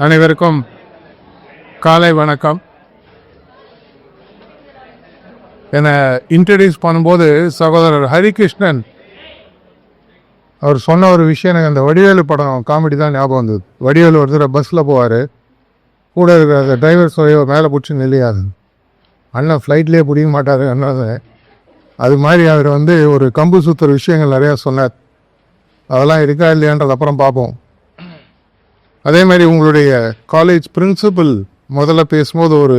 அனைவருக்கும் காலை வணக்கம். என்னை இன்ட்ரடியூஸ் பண்ணும்போது சகோதரர் ஹரிகிருஷ்ணன் அவர் சொன்ன ஒரு விஷயம் எனக்கு அந்த வடிவேலு படம் காமெடி தான் ஞாபகம் வந்தது. வடிவேலு ஒரு தடவை பஸ்ஸில் போவார், கூட இருக்கிற டிரைவர் சொல்ல மேலே பிடிச்சி நெல்லியாது, அண்ணன் ஃப்ளைட்லேயே பிடிக்க மாட்டார் அண்ணன். அது மாதிரி அவர் ஒரு கம்பு சுற்றுற விஷயங்கள் நிறையா சொன்னார். அதெல்லாம் இருக்கா இல்லையான்றது அப்புறம் பார்ப்போம். அதே மாதிரி உங்களுடைய காலேஜ் பிரின்சிபல் முதல்ல பேசும்போது ஒரு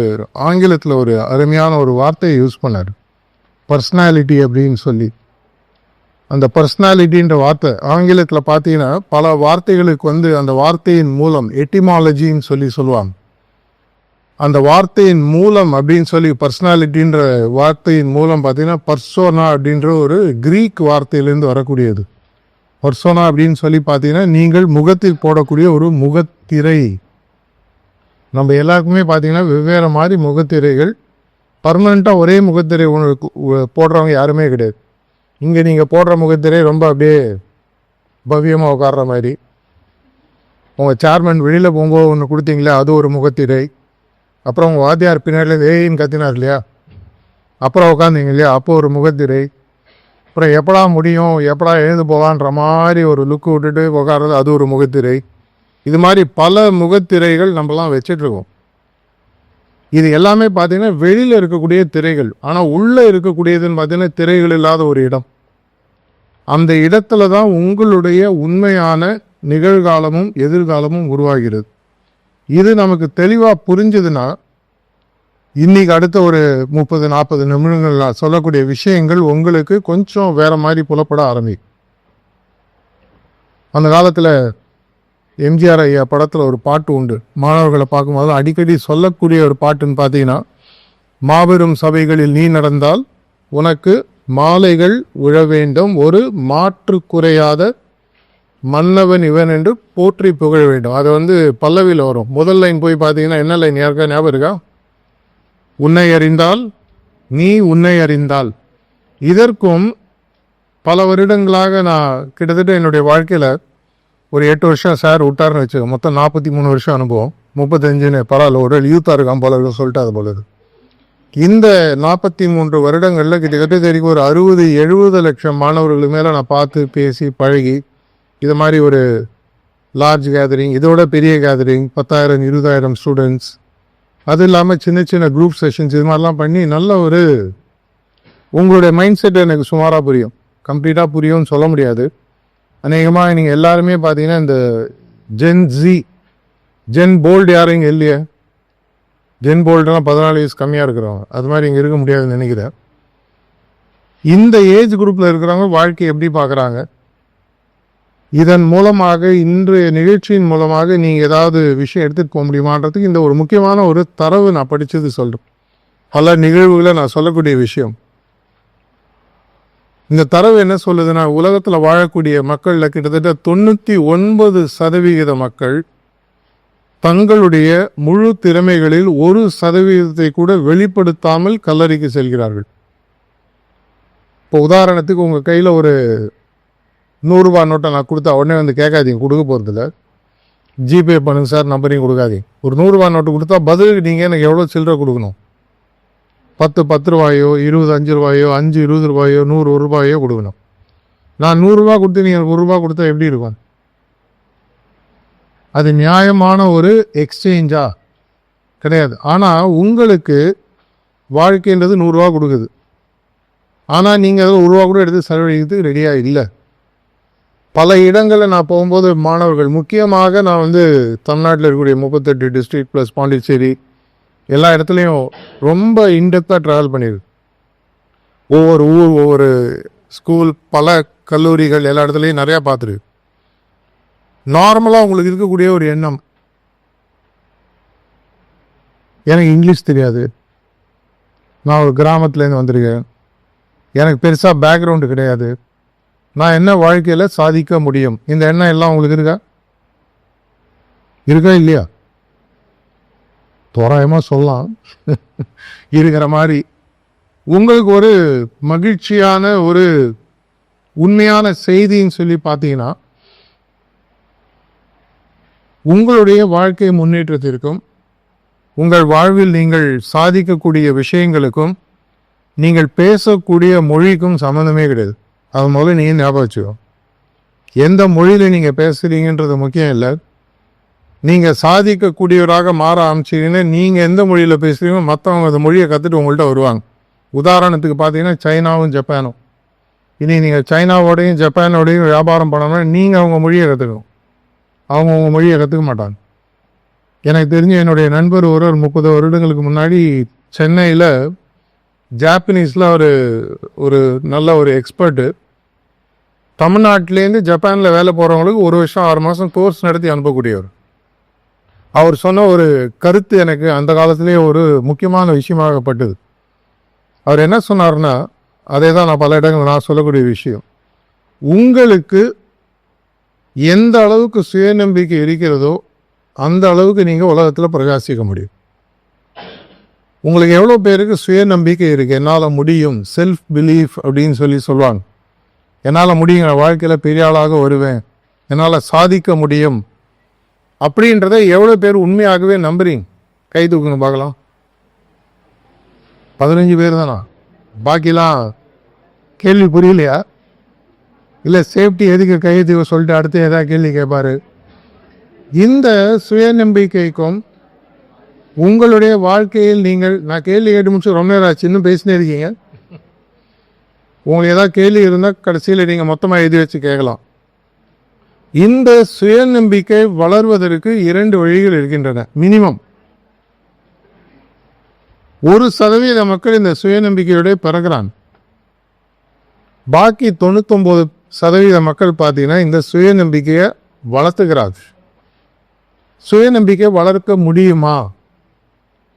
ஆங்கிலத்தில் ஒரு அருமையான ஒரு வார்த்தையை யூஸ் பண்ணார், பர்சனாலிட்டி அப்படின்னு சொல்லி. அந்த பர்சனாலிட்டின்ற வார்த்தை ஆங்கிலத்தில் பார்த்தீங்கன்னா பல வார்த்தைகளுக்கு அந்த வார்த்தையின் மூலம் எட்டிமாலஜின்னு சொல்லுவாங்க. அந்த வார்த்தையின் மூலம் அப்படின்னு சொல்லி பர்சனாலிட்டின்ற வார்த்தையின் மூலம் பார்த்தீங்கன்னா பர்சோனா அப்படின்ற ஒரு கிரீக் வார்த்தையிலேருந்து வரக்கூடியது. பர்சோனா அப்படின்னு சொல்லி பார்த்தீங்கன்னா நீங்கள் முகத்தில் போடக்கூடிய ஒரு முகத்திரை. நம்ம எல்லாருக்குமே பார்த்தீங்கன்னா வெவ்வேறு மாதிரி முகத்திரைகள். பர்மனெண்ட்டாக ஒரே முகத்திரை போடுறவங்க யாருமே கிடையாது. இங்கே நீங்கள் போடுற முகத்திரை ரொம்ப அப்படியே பவ்யமாக உட்கார்ற மாதிரி. உங்கள் சேர்மன் வெளியில் போகும்போது ஒன்று கொடுத்தீங்களே அது ஒரு முகத்திரை. அப்புறம் உங்கள் வாத்தியார் பின்னாடி ஏன்னு கத்தினார் இல்லையா, அப்புறம் உட்காந்தீங்க இல்லையா, அப்போ ஒரு முகத்திரை. அப்புறம் எப்படா முடியும் எப்படா எழுந்து போகலான்ற மாதிரி ஒரு லுக்கு விட்டுட்டு உட்கார்றது அது ஒரு முகத்திரை. இது மாதிரி பல முகத்திரைகள் நம்மலாம் வச்சிட்ருக்கோம். இது எல்லாமே பார்த்தீங்கன்னா வெளியில் இருக்கக்கூடிய திரைகள். ஆனால் உள்ளே இருக்கக்கூடியதுன்னு பார்த்தீங்கன்னா திரைகள் இல்லாத ஒரு இடம். அந்த இடத்துல தான் உங்களுடைய உண்மையான நிகழ்காலமும் எதிர்காலமும் உருவாகிறது. இது நமக்கு தெளிவாக புரிஞ்சுதுன்னா இன்னைக்கு அடுத்த ஒரு 30-40 நிமிடங்கள் நான் சொல்லக்கூடிய விஷயங்கள் உங்களுக்கு கொஞ்சம் வேற மாதிரி புலப்பட ஆரம்பிக்கும். அந்த காலத்தில் எம்ஜிஆர் ஐயா படத்தில் ஒரு பாட்டு உண்டு, மாணவர்களை பார்க்கும்போது அடிக்கடி சொல்லக்கூடிய ஒரு பாட்டுன்னு பார்த்தீங்கன்னா, மாபெரும் சபைகளில் நீ நடந்தால் உனக்கு மாலைகள் விழ வேண்டும், ஒரு மாற்று குறையாத மன்னவன் இவன் என்று போற்றி புகழ வேண்டும். அது பல்லவியில் வரும். முதல் லைன் போய் பார்த்தீங்கன்னா என்ன லைன் யாருக்கா ஞாபகம் இருக்கா? உன்னை அறிந்தால் நீ உன்னை அறிந்தால். இதற்கும் பல வருடங்களாக நான் கிட்டத்தட்ட என்னுடைய வாழ்க்கையில் ஒரு 8 வருஷம் சார் விட்டார்னு வச்சுக்கோ, மொத்தம் 43 வருஷம் அனுபவம். 35 பரவாயில்ல, ஒரு யூத்தாக இருக்கான் போல சொல்லிட்டு அது போல. இந்த 43 வருடங்களில் கிட்டத்தட்ட தெரியும் ஒரு 60-70 லட்சம் மாணவர்களுக்கு மேலே நான் பார்த்து பேசி பழகி, இது மாதிரி ஒரு லார்ஜ் கேதரிங், இதோட பெரிய கேதரிங் 10,000-20,000 ஸ்டூடெண்ட்ஸ், அது இல்லாமல் சின்ன சின்ன குரூப் செஷன்ஸ், இது மாதிரிலாம் பண்ணி நல்ல உங்களுடைய மைண்ட் செட் எனக்கு சுமாராக புரியும். கம்ப்ளீட்டாக புரியும்னு சொல்ல முடியாது. அநேகமாக நீங்கள் எல்லாருமே பார்த்தீங்கன்னா இந்த ஜென் போல்டு யாரும் இங்கே இல்லையே. ஜென் போல்டுலாம் 14 வயசு கம்மியாக இருக்கிறவங்க, அது மாதிரி இங்கே இருக்க முடியாதுன்னு நினைக்கிறேன். இந்த ஏஜ் குரூப்பில் இருக்கிறவங்க வாழ்க்கையை எப்படி பார்க்குறாங்க, இதன் மூலமாக இன்றைய நிகழ்ச்சியின் மூலமாக நீங்கள் ஏதாவது விஷயம் எடுத்துகிட்டு போக முடியுமான்றதுக்கு இந்த ஒரு முக்கியமான ஒரு தரவு நான் படித்தது சொல்கிறேன். பல நிகழ்வுகளை நான் சொல்லக்கூடிய விஷயம். இந்த தரவு என்ன சொல்லுதுன்னா, உலகத்தில் வாழக்கூடிய மக்களில் கிட்டத்தட்ட 99% மக்கள் தங்களுடைய முழு திறமைகளில் 1% கூட வெளிப்படுத்தாமல் கல்லறைக்கு செல்கிறார்கள். இப்போ உதாரணத்துக்கு உங்கள் கையில் ஒரு 100 ரூபா நோட்டை நான் கொடுத்தா உடனே கேட்காதீங்க, கொடுக்க போகிறதில்ல. ஜிபே பண்ணுங்க சார், நம்பரையும் கொடுக்காதீங்க. ஒரு 100 ரூபா நோட்டு கொடுத்தா பதிலுக்கு நீங்கள் எனக்கு எவ்வளோ சில்லறை கொடுக்கணும்? 10 ரூபாயோ, 5 ரூபாயோ, 20 ரூபாயோ, 100 ரூபாயோ கொடுக்கணும். நான் 100 ரூபா கொடுத்து நீங்கள் 1 ரூபா கொடுத்தா எப்படி இருக்கும்? அது நியாயமான ஒரு எக்ஸ்சேஞ்சா? கிடையாது. ஆனால் உங்களுக்கு வாழ்க்கைன்றது 100 ரூபா கொடுக்குது. ஆனால் நீங்கள் அதில் 1 ரூபா கூட எடுத்து செலவழிக்கிறது ரெடியாக இல்லை. பல இடங்களில் நான் போகும்போது மாணவர்கள், முக்கியமாக நான் தமிழ்நாட்டில் இருக்கக்கூடிய 38 டிஸ்ட்ரிக்ட் ப்ளஸ் பாண்டிச்சேரி எல்லா இடத்துலையும் ரொம்ப இன்டெப்த்தாக ட்ராவல் பண்ணியிருக்கு. ஒவ்வொரு ஊர், ஒவ்வொரு ஸ்கூல், பல கல்லூரிகள் எல்லா இடத்துலையும் நிறையா பார்த்துருக்கு. நார்மலாக உங்களுக்கு இருக்கக்கூடிய ஒரு எண்ணம், எனக்கு இங்கிலீஷ் தெரியாது, நான் ஒரு கிராமத்துலேருந்து வந்திருக்கேன், எனக்கு பெருசாக பேக்ரவுண்டு கிடையாது, நான் என்ன வாழ்க்கையில் சாதிக்க முடியும், இந்த எண்ணம் எல்லாம் உங்களுக்கு இருக்கா இல்லையா? தோராயமாக சொல்லலாம் இருக்கிற மாதிரி. உங்களுக்கு ஒரு மகிழ்ச்சியான ஒரு உண்மையான செய்தின்னு சொல்லி பார்த்தீங்கன்னா, உங்களுடைய வாழ்க்கை முன்னேற்றத்திற்கும் உங்கள் வாழ்வில் நீங்கள் சாதிக்கக்கூடிய விஷயங்களுக்கும் நீங்கள் பேசக்கூடிய மொழிக்கும் சம்மந்தமே கிடையாது. அது முதல்ல நீங்கள் ஞாபகம் வச்சுக்கோ. எந்த மொழியில் நீங்கள் பேசுகிறீங்கன்றது முக்கியம் இல்லை. நீங்கள் சாதிக்கக்கூடியவராக மாற ஆரம்பிச்சிங்கன்னா நீங்கள் எந்த மொழியில் பேசுகிறீங்களோ மற்றவங்க அந்த மொழியை கற்றுட்டு உங்கள்கிட்ட வருவாங்க. உதாரணத்துக்கு பார்த்தீங்கன்னா சைனாவும் ஜப்பானும். இனி நீங்கள் சைனாவோடையும் ஜப்பானோடையும் வியாபாரம் பண்ணணும்னா நீங்கள் அவங்க மொழியை கற்றுக்கணும். அவங்க உங்கள் மொழியை கற்றுக்க மாட்டாங்க. எனக்கு தெரிஞ்ச என்னுடைய நண்பர் ஒரு 30 வருடங்களுக்கு முன்னாடி சென்னையில் ஜாப்பனீஸில் ஒரு நல்ல ஒரு எக்ஸ்பர்ட்டு தமிழ்நாட்டிலேருந்து ஜப்பானில் வேலை போகிறவங்களுக்கு 1 வருஷம் 6 மாதம் கோர்ஸ் நடத்தி அனுப்பக்கூடியவர். அவர் சொன்ன ஒரு கருத்து எனக்கு அந்த காலத்திலே ஒரு முக்கியமான விஷயமாகப்பட்டது. அவர் என்ன சொன்னார்னா, அதே தான் நான் பல இடங்கள் நான் சொல்லக்கூடிய விஷயம். உங்களுக்கு எந்த அளவுக்கு சுயநம்பிக்கை இருக்கிறதோ அந்த அளவுக்கு நீங்கள் உலகத்தில் பிரகாசிக்க முடியும். உங்களுக்கு எவ்வளோ பேருக்கு சுயநம்பிக்கை இருக்குது? என்னால் முடியும், செல்ஃப் பிலீஃப் அப்படின்னு சொல்லுவாங்க. என்னால் முடியும், வாழ்க்கையில் பெரிய ஆளாக வருவேன், என்னால் சாதிக்க முடியும் அப்படின்றத எவ்வளோ பேர் உண்மையாகவே நம்புறீங்க? கை தூக்குங்க பார்க்கலாம். 15 பேர் தானா? பாக்கிலாம் கேள்வி புரியலையா? இல்லை சேஃப்டி எதுக்கு கை தூக்க சொல்லிட்டு அடுத்து ஏதாவது கேள்வி கேட்பாரு. இந்த சுயநம்பிக்கைக்கும் உங்களுடைய வாழ்க்கையில் நீங்கள், நான் கேள்வி கேட்டு முடிச்சு ரொம்ப நேரம் ஆச்சு, இன்னும் பேசினே இருக்கீங்க. உங்களுக்கு ஏதாவது கேள்வி இருந்தால் கடைசியில் நீங்கள் மொத்தமாக எழுதி வச்சு கேட்கலாம். இந்த சுயநம்பிக்கை வளர்வதற்கு 2 வழிகள் இருக்கின்றன. மினிமம் 1% மக்கள் இந்த சுயநம்பிக்கையோட பிறகுறாங்க. பாக்கி 99% மக்கள் பார்த்தீங்கன்னா இந்த சுயநம்பிக்கையை வளர்த்துக்கிறாங்க. சுயநம்பிக்கை வளர்க்க முடியுமா?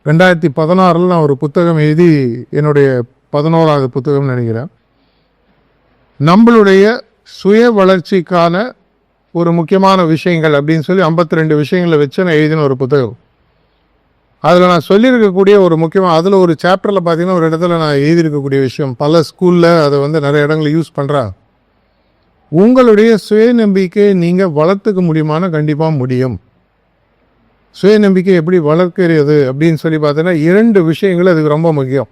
2016 நான் ஒரு புத்தகம் எழுதி, என்னுடைய 11வது புத்தகம் நினைக்கிறேன். நம்மளுடைய சுய வளர்ச்சிக்கான ஒரு முக்கியமான விஷயங்கள் அப்படின்னு சொல்லி 52 விஷயங்களை வச்சு நான் எழுதின ஒரு புத்தகம். அதில் நான் சொல்லியிருக்கக்கூடிய ஒரு முக்கியமாக, அதில் ஒரு சாப்டரில் பார்த்தீங்கன்னா ஒரு இடத்துல நான் எழுதியிருக்கக்கூடிய விஷயம், பல ஸ்கூலில் அதை நிறைய இடங்களில் யூஸ் பண்ணுறாங்க. உங்களுடைய சுயநம்பிக்கையை நீங்கள் வளர்த்துக்க முடியுமான்னு கண்டிப்பாக முடியும். சுயநம்பிக்கை எப்படி வளர்க்கிறது அப்படின்னு சொல்லி பார்த்தீங்கன்னா 2 விஷயங்கள் அதுக்கு ரொம்ப முக்கியம்.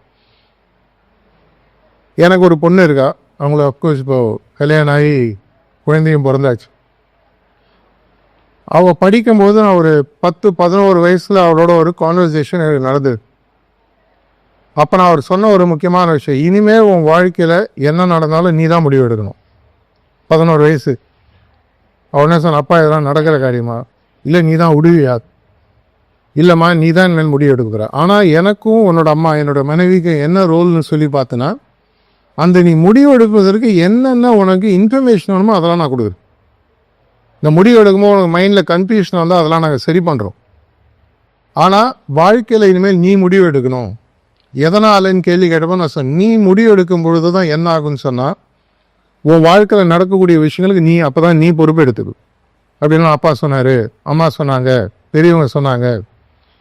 எனக்கு ஒரு பொண்ணு இருக்கா. அவங்கள அஃப்கோர்ஸ் இப்போ கல்யாணம் ஆகி குழந்தையும் பிறந்தாச்சு. அவள் படிக்கும்போது நான் ஒரு 10-11 வயசில் அவளோட ஒரு கான்வர்சேஷன் எனக்கு நடந்தது. அப்போ நான் அவர் சொன்ன ஒரு முக்கியமான விஷயம், இனிமேல் உன் வாழ்க்கையில் என்ன நடந்தாலும் நீ தான் முடிவு எடுக்கணும். 11 வயசு. அவள் என்ன சொன்ன, அப்பா இதெல்லாம் நடக்கிற காரியமா? இல்லை நீ தான் உடுவியா? இல்லைம்மா நீ தான் இனிமேல் முடிவு எடுக்கிற. ஆனால் எனக்கும் உன்னோட அம்மா என்னோட மனைவிக்கு என்ன ரோல்னு சொல்லி பார்த்தோன்னா, அந்த நீ முடிவு எடுப்பதற்கு என்னென்ன உனக்கு இன்ஃபர்மேஷன் வேணுமோ அதெல்லாம் நான் கொடுக்குறேன். இந்த முடிவு எடுக்கும்போது உனக்கு மைண்டில் கன்ஃபியூஷன் வந்தால் அதெல்லாம் நாங்கள் சரி பண்ணுறோம். ஆனால் வாழ்க்கையில் இனிமேல் நீ முடிவு எடுக்கணும். எதனாலன்னு கேள்வி கேட்டப்போ நான் சொன்னேன், நீ முடிவு எடுக்கும் பொழுது தான் என்ன ஆகுன்னு சொன்னால், உன் வாழ்க்கையில் நடக்கக்கூடிய விஷயங்களுக்கு நீ அப்போ தான் நீ பொறுப்பு எடுத்துக்கும் அப்படின்னு அப்பா சொன்னார், அம்மா சொன்னாங்க, பெரியவங்க சொன்னாங்க.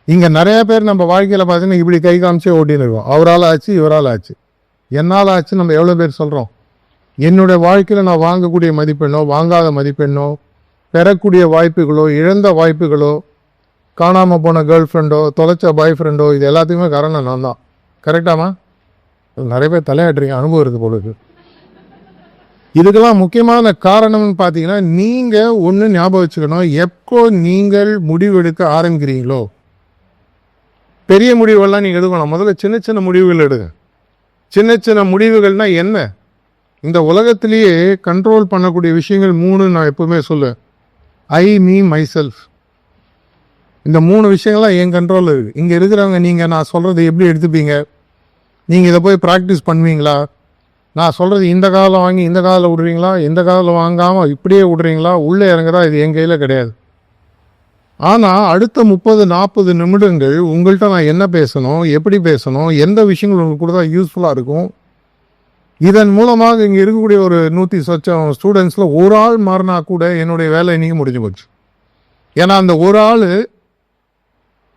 இங்கே நிறைய பேர் நம்ம வாழ்க்கையில் பார்த்தீங்கன்னா இப்படி கை காமிச்சே ஓட்டின்னு இருக்கோம். அவரால் ஆச்சு, இவரால் ஆச்சு, என்னால் ஆச்சு. நம்ம எவ்வளோ பேர் சொல்கிறோம், என்னுடைய வாழ்க்கையில் நான் வாங்கக்கூடிய மதிப்பெண்ணோ, வாங்காத மதிப்பெண்ணோ, பெறக்கூடிய வாய்ப்புகளோ, இழந்த வாய்ப்புகளோ, காணாமல் போன கேர்ள் ஃப்ரெண்டோ, தொலைச்ச பாய் ஃப்ரெண்டோ, இது எல்லாத்துக்குமே காரணம் நான் தான். கரெக்டாமா? நிறைய பேர் தலையாட்டுறீங்க, அனுபவம் இருக்குது பொழுது. இதுக்கெல்லாம் முக்கியமான காரணம்னு பார்த்தீங்கன்னா, நீங்கள் ஒன்று ஞாபகம் வச்சுக்கணும், எப்போ நீங்கள் முடிவெடுக்க ஆரம்பிக்கிறீங்களோ, பெரிய முடிவுகள்லாம் நீங்கள் எடுக்கணும். முதல்ல சின்ன சின்ன முடிவுகள் எடுங்க. சின்ன சின்ன முடிவுகள்னா என்ன? இந்த உலகத்திலேயே கண்ட்ரோல் பண்ணக்கூடிய விஷயங்கள் 3 நான் எப்பவுமே சொல்லுவேன். ஐ, மீ, மை செல்ஃப். இந்த 3 விஷயங்கள்லாம் என் கண்ட்ரோலில் இருக்குது. இங்கே இருக்கிறவங்க நீங்கள் நான் சொல்கிறது எப்படி எடுத்துப்பீங்க? நீங்கள் இதை போய் ப்ராக்டிஸ் பண்ணுவீங்களா? நான் சொல்கிறது இந்த காதில் வாங்கி இந்த காதில் விடுறீங்களா? இந்த காதில் வாங்காமல் இப்படியே விடுறீங்களா? உள்ளே இறங்குறா? இது என் கையில் கிடையாது. ஆனால் அடுத்த 30-40 நிமிடங்கள் உங்கள்கிட்ட நான் என்ன பேசணும், எப்படி பேசணும், எந்த விஷயங்கள் உங்களுக்கு கூட தான் யூஸ்ஃபுல்லாக இருக்கும். இதன் மூலமாக இங்கே இருக்கக்கூடிய ஒரு 100 சொச்சம் ஸ்டூடெண்ட்ஸில் ஒரு ஆள் மாறினா கூட என்னுடைய வேலை இன்றைக்கி முடிஞ்சு போச்சு. ஏன்னா அந்த ஒரு ஆள்,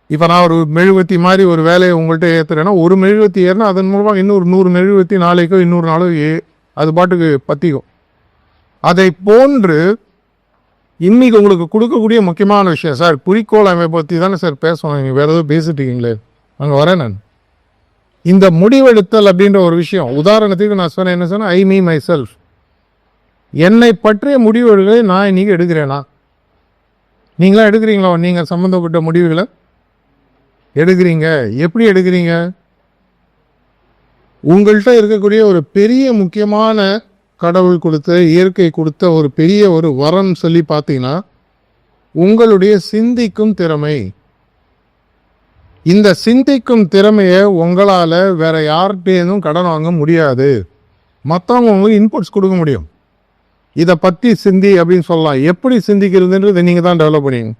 இப்போ நான் ஒரு மெழுகுவத்தி மாதிரி ஒரு வேலையை உங்கள்கிட்ட ஏற்றுறேன்னா, ஒரு மெழுகுவத்தி ஏறினா அதன் மூலமாக இன்னொரு 100 மெழுகுவத்தி நாளைக்கோ இன்னொரு நாளோ அது பாட்டுக்கு பற்றிக்கும். அதை போன்று இன்னைக்கு உங்களுக்கு கொடுக்கக்கூடிய முக்கியமான விஷயம் சார், குறிக்கோள் அமைப்பை பற்றி தானே சார் பேசணும், நீங்கள் வேறு எதுவும் பேசிட்டு இருக்கீங்களே, அங்கே வரேன் நான். இந்த முடிவெடுத்தல் அப்படின்ற ஒரு விஷயம், உதாரணத்துக்கு நான் சொன்னேன், என்ன சொன்னேன், ஐ மீ மை செல்ஃப், என்னை பற்றிய முடிவுகளை நான் இன்னைக்கு எடுக்கிறேனா? நீங்களாம் எடுக்கிறீங்களா? நீங்கள் சம்மந்தப்பட்ட முடிவுகளை எடுக்கிறீங்க. எப்படி எடுக்கிறீங்க? உங்கள்கிட்ட இருக்கக்கூடிய ஒரு பெரிய முக்கியமான கடவுள் கொடுத்த, இயற்கை கொடுத்த ஒரு பெரிய ஒரு வரம் சொல்லி பார்த்தீங்கன்னா உங்களுடைய சிந்திக்கும் திறமை. இந்த சிந்திக்கும் திறமையை உங்களால் வேற யார்கிட்டேனும் கடன் வாங்க முடியாது. மற்றவங்க உங்களுக்கு இன்புட்ஸ் கொடுக்க முடியும், இதை பற்றி சிந்தி அப்படின்னு சொல்லலாம். எப்படி சிந்திக்கிறதுன்றது நீங்கள் தான் டெவலப் பண்ணீங்க.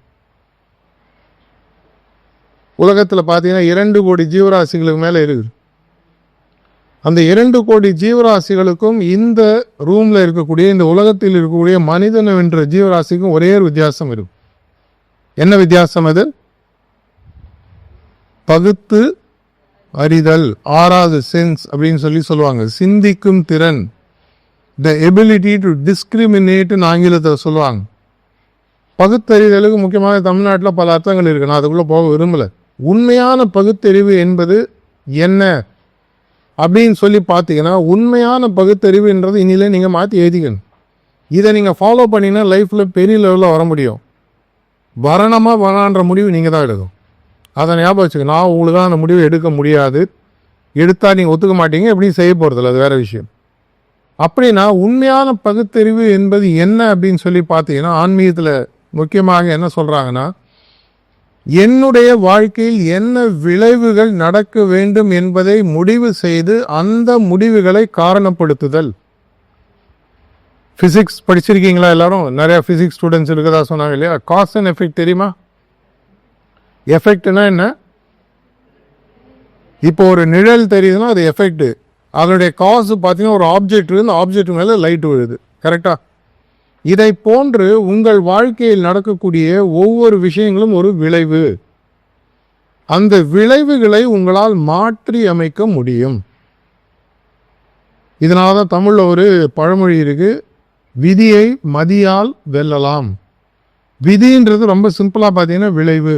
உலகத்தில் பார்த்தீங்கன்னா 2 கோடி ஜீவராசிகளுக்கு மேலே இருக்குது. அந்த 2 கோடி ஜீவராசிகளுக்கும் இந்த ரூமில் இருக்கக்கூடிய, இந்த உலகத்தில் இருக்கக்கூடிய மனிதன் என்ற ஜீவராசிக்கும் ஒரே ஒரு வித்தியாசம் இருக்கும். என்ன வித்தியாசம் அது? பகுத்து அறிதல், 6வது சென்ஸ் அப்படின்னு சொல்லுவாங்க. சிந்திக்கும் திறன், த எபிலிட்டி டு டிஸ்கிரிமினேட்னு ஆங்கிலத்தில் சொல்லுவாங்க. பகுத்தறிதலுக்கு முக்கியமாக தமிழ்நாட்டில் பல அர்த்தங்கள் இருக்கு, நான் அதுக்குள்ளே போக விரும்பலை. உண்மையான பகுத்தறிவு என்பது என்ன அப்படின்னு சொல்லி பார்த்தீங்கன்னா, உண்மையான பகுத்தறிவுன்றது இன்னிலே நீங்கள் மாற்றி எழுதிக்கணும். இதை நீங்கள் ஃபாலோ பண்ணிங்கன்னா லைஃப்பில் பெரிய லெவலில் வர முடியும். வரணமாக வரான்ற முடிவு நீங்கள் தான் எடுக்கும். அதை ஞாபகம் வச்சுக்க. நான் உங்களுக்கு தான் அந்த முடிவு எடுக்க முடியாது, எடுத்தால் நீங்கள் ஒத்துக்க மாட்டீங்க, எப்படியும் செய்ய போகிறதில்ல, அது வேறு விஷயம். அப்படின்னா உண்மையான பகுத்தறிவு என்பது என்ன அப்படின்னு சொல்லி பார்த்தீங்கன்னா, ஆன்மீகத்தில் முக்கியமாக என்ன சொல்கிறாங்கன்னா, என்னுடைய வாழ்க்கையில் என்ன விளைவுகள் நடக்க வேண்டும் என்பதை முடிவு செய்து அந்த முடிவுகளை காரணப்படுத்துதல். பிசிக்ஸ் படிச்சிருக்கீங்களா? எல்லாரும் நிறைய பிசிக்ஸ் ஸ்டூடெண்ட்ஸ் இருக்கதா சொன்னாங்க இல்லையா? காஸ் அண்ட் எஃபெக்ட் தெரியுமா? எஃபெக்ட்னா என்ன? இப்போ ஒரு நிழல் தெரியுதுன்னா அது எஃபெக்ட். அதனுடைய காசு பார்த்தீங்கன்னா ஒரு ஆப்ஜெக்ட் இருந்து ஆப்ஜெக்ட் மேலே லைட் விழுது, கரெக்டா? இதை போன்று உங்கள் வாழ்க்கையில் நடக்கக்கூடிய ஒவ்வொரு விஷயங்களும் ஒரு விளைவு. அந்த விளைவுகளை உங்களால் மாற்றி அமைக்க முடியும். இதனால தான் தமிழில் ஒரு பழமொழி இருக்கு, விதியை மதியால் வெல்லலாம். விதின்றது ரொம்ப சிம்பிளாக பார்த்தீங்கன்னா விளைவு.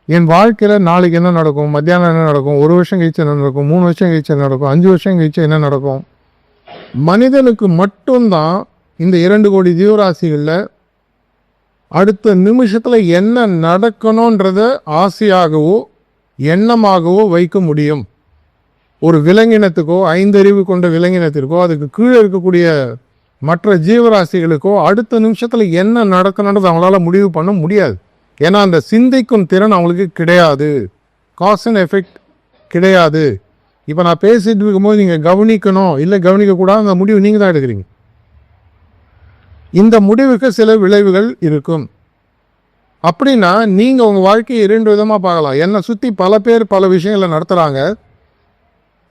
என் வாழ்க்கையில் நாளைக்கு என்ன நடக்கும், மத்தியானம் என்ன நடக்கும், 1 வருஷம் கழிச்சு என்ன நடக்கும், 3 வருஷம் கழிச்சு என்ன நடக்கும், 5 வருஷம் கழிச்சு என்ன நடக்கும். மனிதனுக்கு மட்டும்தான் இந்த 2 கோடி ஜீவராசிகளில் அடுத்த நிமிஷத்தில் என்ன நடக்கணுன்றத ஆசையாகவோ எண்ணமாகவோ வைக்க முடியும். ஒரு விலங்கினத்துக்கோ, 5 அறிவு கொண்ட விலங்கினத்திற்கோ, அதுக்கு கீழே இருக்கக்கூடிய மற்ற ஜீவராசிகளுக்கோ அடுத்த நிமிஷத்தில் என்ன நடக்கணுன்றது அவங்களால முடிவு பண்ண முடியாது. ஏன்னா அந்த சிந்திக்கும் திறன் அவங்களுக்கு கிடையாது, காஸ் அண்ட் எஃபெக்ட் கிடையாது. இப்போ நான் பேசிட்டு இருக்கும்போது நீங்கள் கவனிக்கணும் இல்லை கவனிக்கக்கூடாது, அந்த முடிவு நீங்கள் தான் எடுக்கிறீங்க. இந்த முடிவுக்கு சில விளைவுகள் இருக்கும். அப்படின்னா நீங்கள் உங்கள் வாழ்க்கையை 2 விதமாக பார்க்கலாம். என்னை சுற்றி பல பேர் பல விஷயங்களை நடத்துகிறாங்க,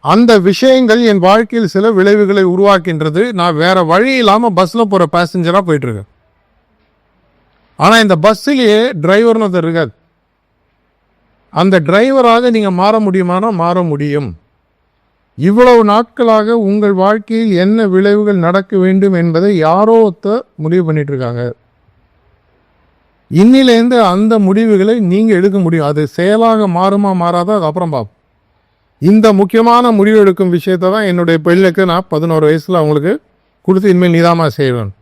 அந்த விஷயங்கள் என் வாழ்க்கையில் சில விளைவுகளை உருவாக்கின்றது. நான் வேற வழி இல்லாமல் பஸ்ஸில் போகிற பேசஞ்சராக போயிட்டுருக்கேன். ஆனால் இந்த பஸ்ஸிலேயே டிரைவர்னு ஒருத்தர் இருக்காது. அந்த டிரைவராக நீங்கள் மாற முடியுமானா மாற முடியும். இவ்வளவு நாட்களாக உங்கள் வாழ்க்கையில் என்ன விளைவுகள் நடக்க வேண்டும் என்பதை யாரோ முடிவு பண்ணிட்டு இருக்காங்க. இன்னிலேருந்து அந்த முடிவுகளை நீங்கள் எடுக்க முடியும். அது செயலாக மாறுமா மாறாதா அது அப்புறம் பார்ப்போம். இந்த முக்கியமான முடிவு எடுக்கும் விஷயத்தை தான் என்னுடைய பிள்ளைக்கு நான் 11 வயசில் அவங்களுக்கு கொடுத்து இனிமேல் நிதானமாக செய்வேன்.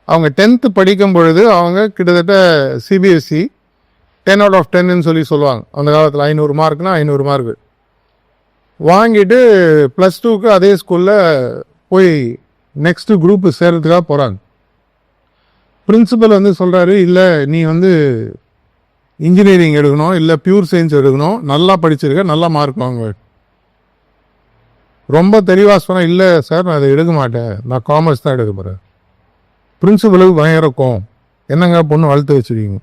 அவங்க 10th படிக்கும் பொழுது அவங்க கிட்டத்தட்ட சிபிஎஸ்சி 10 out of 10ன்னு சொல்லுவாங்க. அந்த காலத்தில் 500 மார்க்னா 500 மார்க்கு வாங்கிட்டு +2க்கு அதே ஸ்கூலில் போய் நெக்ஸ்ட் குரூப் சேர்றதுக்காக போகிறாங்க. பிரின்சிபல் சொல்கிறாரு, இல்லை நீ இன்ஜினியரிங் எடுக்கணும், இல்லை பியூர் சயின்ஸ் எடுக்கணும், நல்லா படிச்சிருக்க, நல்லா மார்க் வாங்க. ரொம்ப தெளிவாக சொன்னேன், இல்லை சார் நான் அதை எடுக்க மாட்டேன், நான் காமர்ஸ் தான் எடுக்க போகிறேன். பிரின்சிபலுக்கு பயங்கரக்கும், என்னங்க பொண்ணு வளர்த்து வச்சுருக்கீங்க,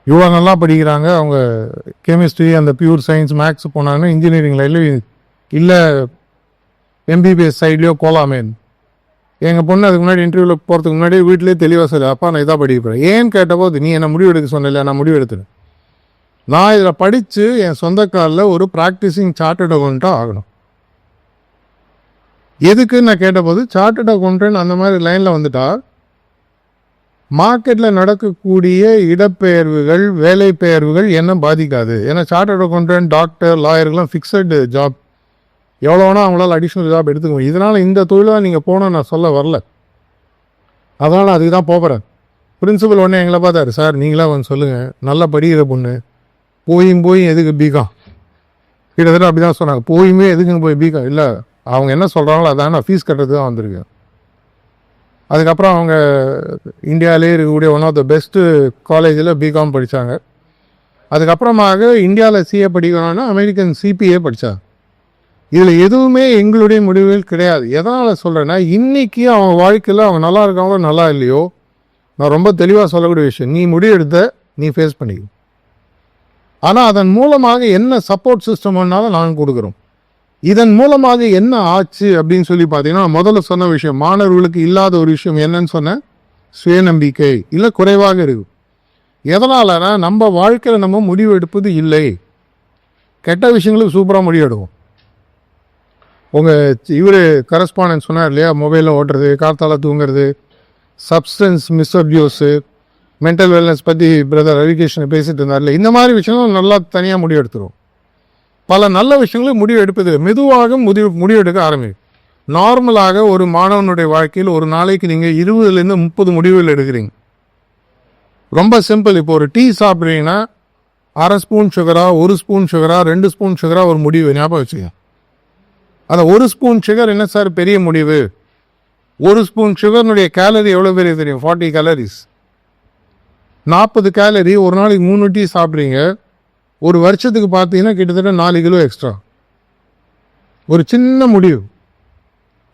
இவ்வளோ நல்லா படிக்கிறாங்க, அவங்க கெமிஸ்ட்ரி அந்த பியூர் சயின்ஸ் மேக்ஸ் போனாங்கன்னா இன்ஜினியரிங் லைன்லையும் இல்லை எம்பிபிஎஸ் சைட்லேயோ போகலாமேன்னு. எங்கள் பொண்ணு அதுக்கு முன்னாடி இன்டர்வியூவில் போகிறதுக்கு முன்னாடி வீட்டிலேயே தெளிவாக சொல்லு, அப்பா நான் இதாக படிக்க போகிறேன். ஏன்னு கேட்டபோது, நீ என்ன முடிவு எடுக்க சொன்ன, நான் முடிவு எடுத்துட்டேன், நான் இதில் படித்து என் சொந்த காலில் ஒரு ப்ராக்டிஸிங் சார்ட்டர்ட் அக்கௌண்ட்டாக ஆகணும். எதுக்குன்னு நான் கேட்டபோது, சார்ட்டர்ட் அக்கௌண்ட்டுன்னு அந்த மாதிரி லைனில் வந்துட்டா மார்க்கெட்டில் நடக்கக்கூடிய இடப்பெயர்வுகள் வேலை பெயர்வுகள் என்ன பாதிக்காது. ஏன்னா சார்ட்டர்ட் அக்கௌண்டன்ட், டாக்டர், லாயருக்கெல்லாம் ஃபிக்ஸடு ஜாப், எவ்வளோ வேணால் அவங்களால அடிஷ்னல் ஜாப் எடுத்துக்க முடியும். இதனால் இந்த தொழிலாக நீங்கள் போனால் நான் சொல்ல வரல, அதனால் அதுக்கு தான் போகிறேன். பிரின்சிபல் உடனே எங்களை பார்த்தாரு, சார் நீங்களாக வந்து சொல்லுங்கள், நல்லா படிக்கிற பொண்ணு போய் எதுக்கு பிகாம், கிட்டத்தட்ட அப்படி தான் சொன்னாங்க. போயுமே எதுக்குங்க போய் பிகாம், இல்லை அவங்க என்ன சொல்கிறாங்களோ அதான், நான் ஃபீஸ் கட்டுறது தான் வந்திருக்கேன். அதுக்கப்புறம் அவங்க இந்தியாவிலே இருக்கக்கூடிய ஒன் ஆஃப் த பெஸ்ட்டு காலேஜில் பிகாம் படித்தாங்க. அதுக்கப்புறமாக இந்தியாவில் சிஏ படிக்கணும்னா அமெரிக்கன் சிபிஏ படித்தாங்க. இதில் எதுவுமே எங்களுடைய முடிவுகள் கிடையாது. எதனால் சொல்கிறேன்னா, இன்றைக்கி அவங்க வாழ்க்கையில் அவங்க நல்லா இருக்காங்களோ நல்லா இல்லையோ, நான் ரொம்ப தெளிவாக சொல்லக்கூடிய விஷயம், நீ முடிவெடுத்த நீ ஃபேஸ் பண்ணிக்க. ஆனால் அதன் மூலமாக என்ன சப்போர்ட் சிஸ்டம் வேணாலும் நாங்கள் கொடுக்குறோம். இதன் மூலமாக என்ன ஆச்சு அப்படின்னு சொல்லி பார்த்தீங்கன்னா, முதல்ல சொன்ன விஷயம், மாணவர்களுக்கு இல்லாத ஒரு விஷயம் என்னன்னு சொன்ன, சுயநம்பிக்கை இல்லை குறைவாக இருக்கும். எதனாலனா, நம்ம வாழ்க்கையில் நம்ம முடிவு எடுப்பது இல்லை. கெட்ட விஷயங்களுக்கு சூப்பராக முடிவு எடுக்கும். இவர் கரஸ்பாண்டன்ட் சொன்னார் இல்லையா, மொபைலில் ஓட்டுறது, காத்தால தூங்குறது, சப்ஸ்டன்ஸ் மிஸ்அப்யூஸு, மென்டல் வெல்னஸ் பற்றி பிரதர் ரவிகிருஷ்ணன் பேசிட்டு இருந்தார் இல்லை, இந்த மாதிரி விஷயங்களும் நல்லா தனியாக முடிவு எடுத்துரும். பல நல்ல விஷயங்களும் முடிவு எடுப்பது மெதுவாக முடிவு எடுக்க ஆரம்பிக்கும். நார்மலாக ஒரு மாணவனுடைய வாழ்க்கையில் ஒரு நாளைக்கு நீங்கள் 20லேருந்து 30 முடிவுகள் எடுக்கிறீங்க. ரொம்ப சிம்பிள். இப்போ ஒரு டீ சாப்பிட்றீங்கன்னா 1/2 ஸ்பூன் சுகரா, 1 ஸ்பூன் சுகரா, 2 ஸ்பூன் சுகரா, ஒரு முடிவு ஞாபகம் வச்சுக்க. அந்த 1 ஸ்பூன் சுகர் என்ன சார் பெரிய முடிவு? 1 ஸ்பூன் சுகர்னுடைய கேலரி எவ்வளோ பெரிய தெரியும்? 40 கேலரிஸ். 40 கேலரி. ஒரு நாளைக்கு 3 டீ சாப்பிட்றீங்க. ஒரு வருஷத்துக்கு பார்த்தீங்கன்னா கிட்டத்தட்ட 4 கிலோ எக்ஸ்ட்ரா. ஒரு சின்ன முடிவு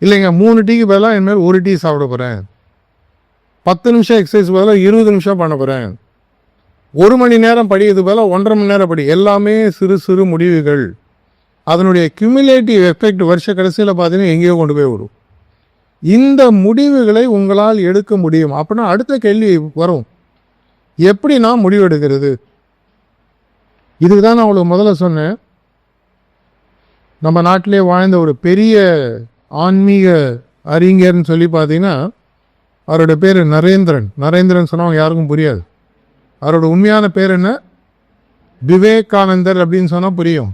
இல்லைங்க. 3 டீக்கு பதிலாக இனிமேல் 1 டீ சாப்பிட போகிறேன். 10 நிமிஷம் எக்ஸசைஸ் பதிலாக 20 நிமிஷம் பண்ண போகிறேன். 1 மணி நேரம் படிக்கிறது பதிலாக 1.5 மணி நேரம் படி. எல்லாமே சிறு சிறு முடிவுகள். அதனுடைய கியூமுலேட்டிவ் எஃபெக்ட் வருஷ கடைசியில் பார்த்தீங்கன்னா எங்கேயோ கொண்டு போய் விடும். இந்த முடிவுகளை உங்களால் எடுக்க முடியும். அப்படின்னா அடுத்த கேள்வி வரும், எப்படி நான் முடிவு எடுக்கிறது? இதுக்கு தான் நான் உங்களுக்கு முதல்ல சொன்னேன், நம்ம நாட்டிலே வாழ்ந்த ஒரு பெரிய ஆன்மீக அறிஞர்னு சொல்லி பார்த்தீங்கன்னா, அவரோட பேர் நரேந்திரன் சொன்னவங்க யாருக்கும் புரியாது. அவரோட உண்மையான பேர் என்ன? விவேகானந்தர் அப்படின்னு சொன்னால் புரியும்.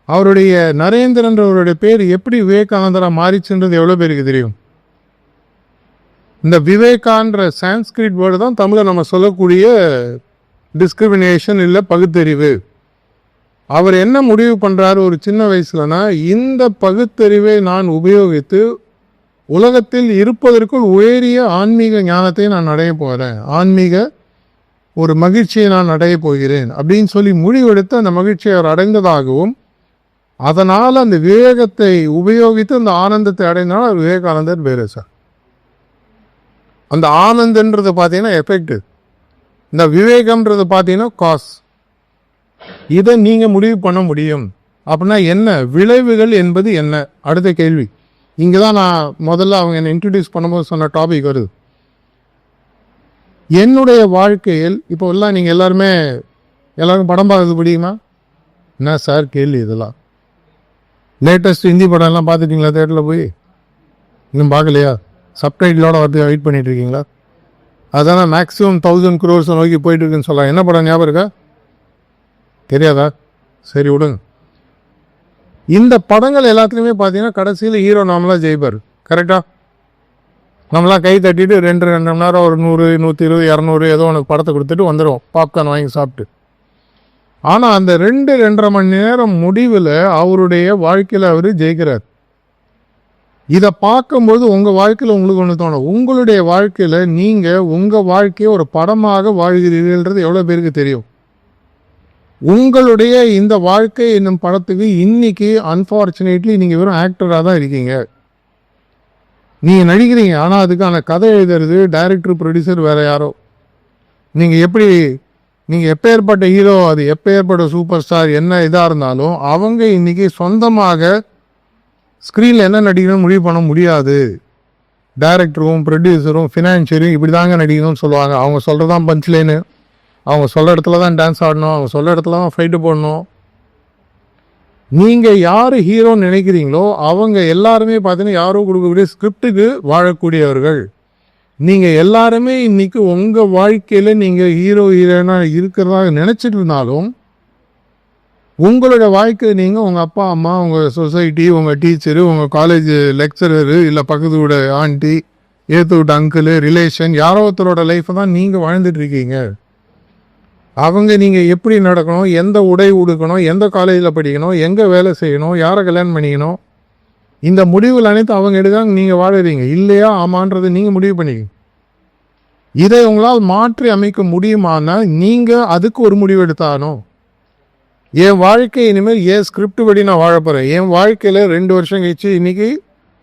அவருடைய நரேந்திரன்றவருடைய பேர் எப்படி விவேகானந்தராக மாறிச்சுன்றது எவ்வளோ பேருக்கு தெரியும்? இந்த விவேகான்ற சான்ஸ்கிரிட் வேர்டு தான் தமிழில் நம்ம சொல்லக்கூடிய டிஸ்கிரிமினேஷன் இல்லை பகுத்தறிவு. அவர் என்ன முடிவு பண்ணுறாரு ஒரு சின்ன வயசுலனா, இந்த பகுத்தறிவை நான் உபயோகித்து உலகத்தில் இருப்பதற்குள் உயரிய ஆன்மீக ஞானத்தை நான் அடைய போகிறேன், ஆன்மீக ஒரு மகிழ்ச்சியை நான் அடைய போகிறேன் அப்படின்னு சொல்லி முடிவெடுத்து அந்த மகிழ்ச்சியை அவர் அடைந்ததாகவும், அதனால் அந்த விவேகத்தை உபயோகித்து அந்த ஆனந்தத்தை அடைந்தால் அவர் விவேகானந்தர் பேர் சார். அந்த ஆனந்தன்றது பார்த்தீங்கன்னா எஃபெக்ட், இந்த விவேகம்ன்றது பார்த்தீங்கன்னா காஸ். இதை நீங்கள் முடிவு பண்ண முடியும். அப்படின்னா என்ன விளைவுகள் என்பது என்ன? அடுத்த கேள்வி. இங்கே தான் நான் முதல்ல அவங்க என்னை இன்ட்ரடியூஸ் பண்ணும்போது சொன்ன டாபிக் வருது. என்னுடைய வாழ்க்கையில் இப்போ எல்லாம் நீங்கள் எல்லாருக்கும் படம் பார்க்கறது பிடிக்குமா? என்ன சார் கேள்வி இதெல்லாம்? லேட்டஸ்ட் ஹிந்தி படம் எல்லாம் பார்த்துட்டீங்களா? தேட்டரில் போய் இன்னும் பார்க்கலையா? சப்டைட்டிலோட வந்து வெயிட் பண்ணிட்டு இருக்கீங்களா? அதான் மேக்ஸிமம் 1000 crores நோக்கி போயிட்டு இருக்குன்னு சொல்லலாம். என்ன படம் ஞாபகம் இருக்கா? தெரியாதா? சரி விடுங்க. இந்த படங்கள் எல்லாத்துலேயுமே பார்த்தீங்கன்னா கடைசியில் ஹீரோ நாமளாக ஜெயிப்பார். கரெக்டாக நம்மளாம் கை தட்டிட்டு 2 மணி நேரம் ஒரு 100, 120, 200 ஏதோ ஒன்று படத்தை கொடுத்துட்டு வந்துடுவோம் பாப்கார்ன் வாங்கி சாப்பிட்டு. ஆனால் அந்த 2-2.5 மணி நேரம் முடிவில் அவருடைய வாழ்க்கையில் அவர் ஜெயிக்கிறார். இதை பார்க்கும்போது உங்கள் வாழ்க்கையில் உங்களுக்கு ஒன்று தோணும், உங்களுடைய வாழ்க்கையில் நீங்கள் உங்கள் வாழ்க்கையை ஒரு படமாக வாழ்கிறீர்கள்ன்றது எவ்வளோ பேருக்கு தெரியும்? உங்களுடைய இந்த வாழ்க்கை என்னும் படத்துக்கு இன்னைக்கு அன்ஃபார்ச்சுனேட்லி நீங்கள் வெறும் ஆக்டராக தான் இருக்கீங்க. நீங்கள் நடிக்கிறீங்க, ஆனால் அதுக்கான கதை எழுதுறது டைரக்டர், ப்ரொடியூசர் வேறு யாரோ. நீங்கள் எப்போ ஏற்பட்ட ஹீரோ, அது எப்போ ஏற்பட்ட சூப்பர் ஸ்டார், என்ன இதாக இருந்தாலும் அவங்க இன்னைக்கு சொந்தமாக ஸ்க்ரீனில் என்ன நடிக்கணும்னு முடிவு பண்ண முடியாது. டைரக்டரும் ப்ரொடியூசரும் ஃபினான்ஷியரும் இப்படி தாங்க நடிக்கணும்னு சொல்லுவாங்க. அவங்க சொல்கிறதான் பஞ்ச்லைனு, அவங்க சொல்கிற இடத்துல தான் டான்ஸ் ஆடணும், அவங்க சொல்கிற இடத்துல தான் ஃபைட்டு போடணும். நீங்கள் யார் ஹீரோன்னு நினைக்கிறீங்களோ அவங்க எல்லாருமே பார்த்தீங்கன்னா யாரோ கொடுக்கக்கூடிய ஸ்கிரிப்டுக்கு வாழக்கூடியவர்கள். நீங்கள் எல்லாருமே இன்னைக்கு உங்கள் வாழ்க்கையில் நீங்கள் ஹீரோ ஹீரோயினாக இருக்கிறதாக நினச்சிட்டு இருந்தாலும் உங்களோட வாழ்க்கை நீங்கள் உங்கள் அப்பா அம்மா, உங்கள் சொசைட்டி, உங்கள் டீச்சரு, உங்கள் காலேஜ் லெக்சரரு, இல்லை பக்கத்து விட ஆண்டி, ஏற்று விட்ட அங்கிள், ரிலேஷன், யாரோ ஒருத்தரோட லைஃப்பை தான் நீங்கள் வாழ்ந்துட்டு இருக்கீங்க. அவங்க நீங்கள் எப்படி நடக்கணும், எந்த உடை உடுக்கணும், எந்த காலேஜில் படிக்கணும், எங்கே வேலை செய்யணும், யாரை கல்யாணம் பண்ணிக்கணும், இந்த முடிவுகள் அனைத்து அவங்க எடுக்காங்க. நீங்கள் வாழறீங்க இல்லையா ஆமான்றது நீங்கள் முடிவு பண்ணிக்கங்க. இதை உங்களால் மாற்றி அமைக்க முடியுமானா நீங்கள் அதுக்கு ஒரு முடிவு எடுத்தானோ. என் வாழ்க்கை இனிமேல் என் ஸ்கிரிப்ட் படி நான் வாழ போகிறேன். என் வாழ்க்கையில் 2 வருஷம் கழிச்சு இன்னைக்கு